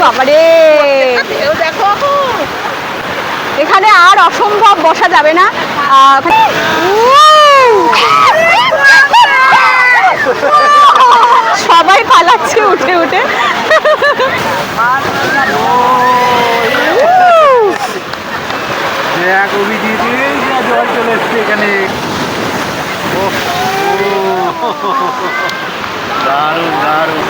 বাবারে, এখানে আর অসম্ভব বসা যাবে না। সবাই পালাচ্ছে উঠে উঠে। জল চলে এসছে এখানে, দারুণ দারুণ।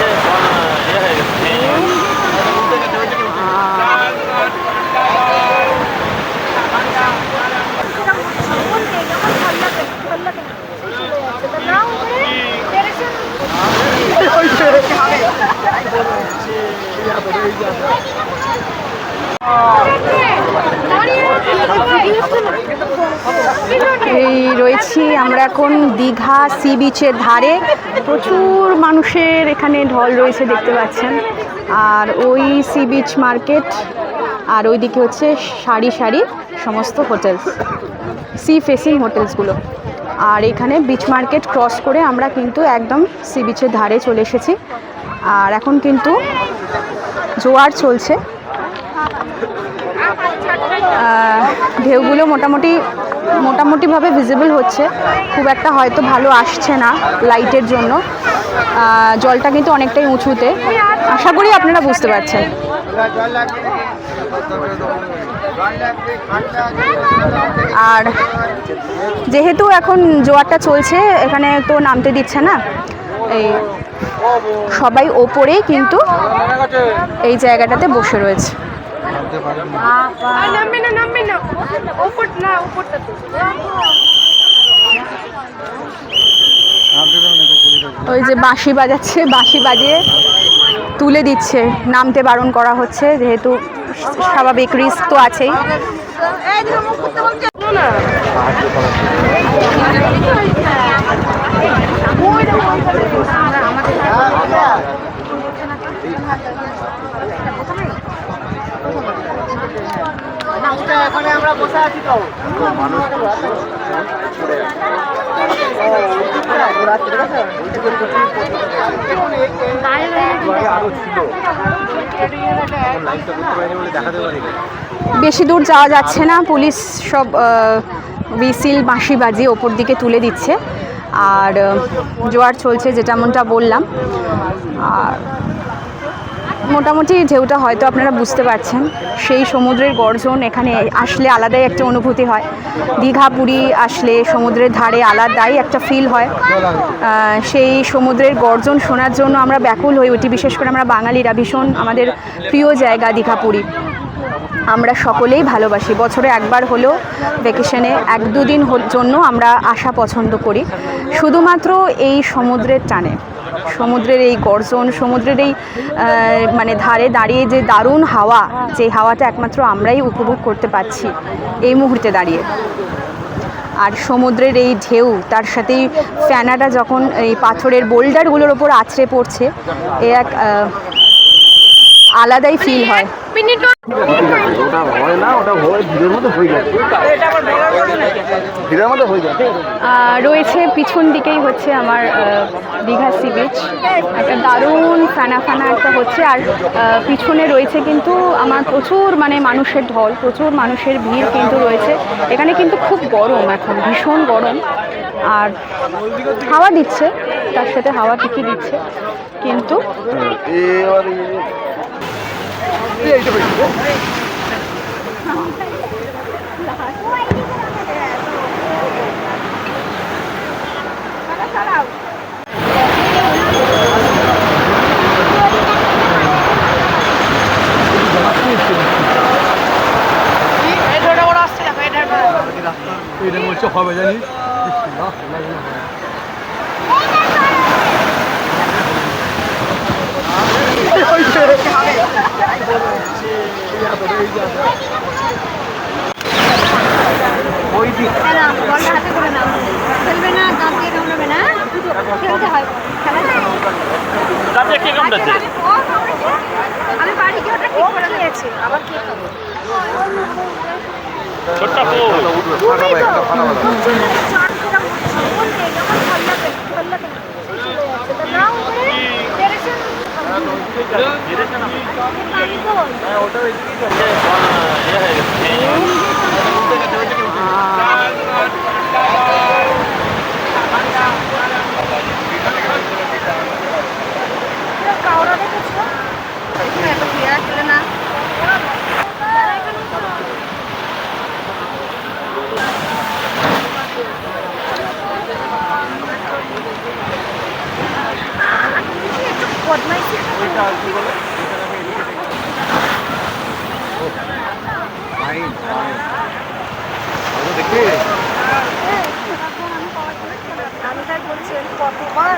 এই রয়েছি আমরা এখন দীঘা সি বিচের ধারে। প্রচুর মানুষের এখানে ঢল রয়েছে দেখতে পাচ্ছেন। আর ওই সি বিচ মার্কেট, আর ওইদিকে হচ্ছে সারি সারি সমস্ত হোটেলস, সি ফেসিং হোটেলসগুলো। আর এখানে বিচ মার্কেট ক্রস করে আমরা কিন্তু একদম সি বিচের ধারে চলে এসেছি। আর এখন কিন্তু জোয়ার চলছে, ঢেউগুলো মোটামুটিভাবে ভিজিবল হচ্ছে, খুব একটা হয়তো ভালো আসছে না লাইটের জন্য। জলটা কিন্তু অনেকটাই উঁচুতে, আশা করি আপনারা বুঝতে পারছেন। আর যেহেতু এখন জোয়ারটা চলছে, এখানে তো নামতে দিচ্ছে না, এই সবাই ওপরেই কিন্তু এই জায়গাটাতে বসে রয়েছে। ওই যে বাঁশি বাজাচ্ছে, বাঁশি বাজিয়ে তুলে দিচ্ছে, নামতে বারণ করা হচ্ছে, যেহেতু স্বাভাবিক রিস্ক তো আছেই। আমরা বসে আছি তো বেশি দূর যাওয়া যাচ্ছে না, পুলিশ সব হুইসিল বাঁশি বাজিয়ে ওপর দিকে তুলে দিচ্ছে। আর জোয়ার চলছে যেমনটা বললাম। আর মোটামুটি ঢেউটা হয়তো আপনারা বুঝতে পারছেন, সেই সমুদ্রের গর্জন এখানে আসলে আলাদাই একটা অনুভূতি হয়। দীঘা পুরী আসলে সমুদ্রের ধারে আলাদাই একটা ফিল হয়। সেই সমুদ্রের গর্জন শোনার জন্য আমরা ব্যাকুল হয়ে উঠি, বিশেষ করে আমরা বাঙালিরা। ভীষণ আমাদের প্রিয় জায়গা দীঘা পুরী, আমরা সকলেই ভালোবাসি। বছরে একবার হলেও ভ্যাকেশনে 1-2 দিন জন্য আমরা আসা পছন্দ করি, শুধুমাত্র এই সমুদ্রের টানে। সমুদ্রের এই গর্জন, সমুদ্রের এই মানে ধারে দাঁড়িয়ে যে দারুণ হাওয়া, যে হাওয়াটা একমাত্র আমরাই উপভোগ করতে পারছি এই মুহূর্তে দাঁড়িয়ে। আর সমুদ্রের এই ঢেউ, তার সাথেই ফ্যানাটা যখন এই পাথরের বোল্ডারগুলোর ওপর আছড়ে পড়ছে, এ এক আলাদাই ফিল হয়। রয়েছে পিছন দিকেই হচ্ছে আমার দীঘা সি বিচ, একটা দারুণ ফানা একটা হচ্ছে। আর পিছনে রয়েছে কিন্তু আমার প্রচুর মানুষের ঢল, প্রচুর মানুষের ভিড় কিন্তু রয়েছে এখানে। কিন্তু খুব গরম এখন, ভীষণ গরম। আর হাওয়া দিচ্ছে, তার সাথে হাওয়া ঠিকই দিচ্ছে, কিন্তু হবে জানিস ওই দিক হাতে করে নাও, খেলবে না, দাঁত দিয়ে কামড়াবে না, খেলতে হয়। আমি বাড়ি গিয়ে ওটা ঠিক করে নিয়েছি, আবার কি খাবো? ছোট্টা কাউরা দেখেছো এত ক্লিয়ার ছিল না। আমি তাই বলছি কতবার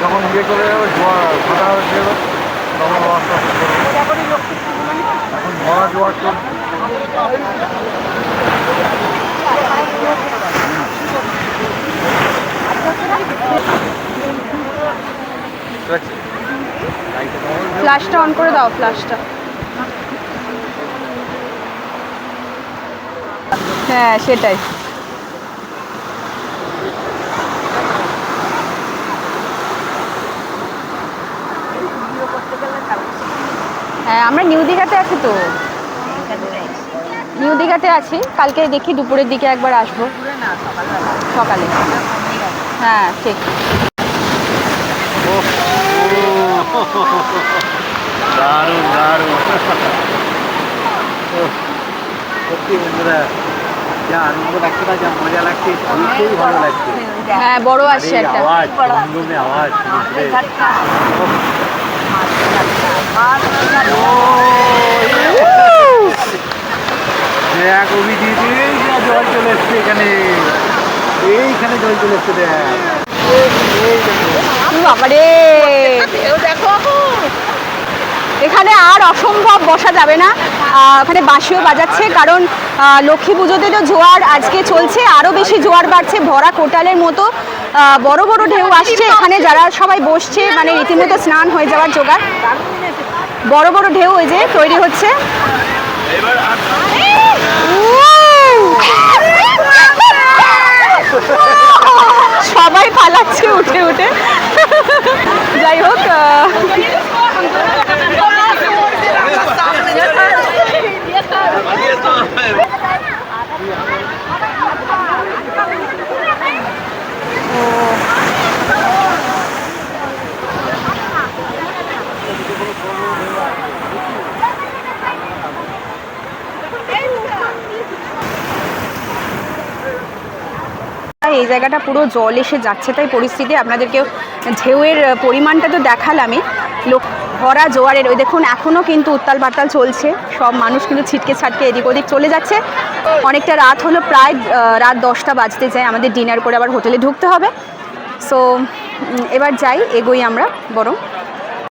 যখন ইয়ে করে জোয়ার ভাটা হচ্ছে তখন আস্তে আস্তে করে। এখন ভরা জোয়ার ফ্ল্যাশটা অন করে দাও, ফ্ল্যাশটা। হ্যাঁ সেটাই। হ্যাঁ আমরা নিউ দীঘাতে আছি তো, নিউ দীঘাতে আছি। কালকে দেখি দুপুরের দিকে একবার আসবো, সকালে। হ্যাঁ ঠিক। দারুণ দারুণ সত্যি বন্ধুরা, যা আনন্দ লাগছে না, যা মজা লাগছে, খুবই ভালো লাগছে। হ্যাঁ বড় আসছে একটা আওয়াজ, গুনগুনে আওয়াজ শুনতে। দেখ অভিজিৎ, এই যা জল চলে এসছে এখানে, এইখানে জল চলে এসছে দেখ। বাবারে দেখো, এখানে আর অসম্ভব বসা যাবে না। ওখানে বাঁশিও বাজাচ্ছে, কারণ লক্ষ্মী পুজোতে তো জোয়ার আজকে চলছে, আরও বেশি জোয়ার বাড়ছে, ভরা কোটালের মতো বড় বড় ঢেউ আসছে। এখানে যারা সবাই বসছে মানে রীতিমতো স্নান হয়ে যাওয়ার জোগাড়। বড় বড় ঢেউ ওই যে তৈরি হচ্ছে। সবাই পালাচ্ছে উঠে উঠে। যাই হোক, এই জায়গাটা পুরো জল এসে যাচ্ছে, তাই পরিস্থিতি আপনাদেরকে ঢেউয়ের পরিমাণটা তো দেখালামই। ভরা জোয়ারের ওই দেখুন, এখনও কিন্তু উত্তাল পাতাল চলছে। সব মানুষ কিন্তু ছিটকে ছাটকে এদিক ওদিক চলে যাচ্ছে। অনেকটা রাত হলো, প্রায় রাত 10টা বাজতে যায়। আমাদের ডিনার করে আবার হোটেলে ঢুকতে হবে। সো এবার যাই, এগোই আমরা বরং।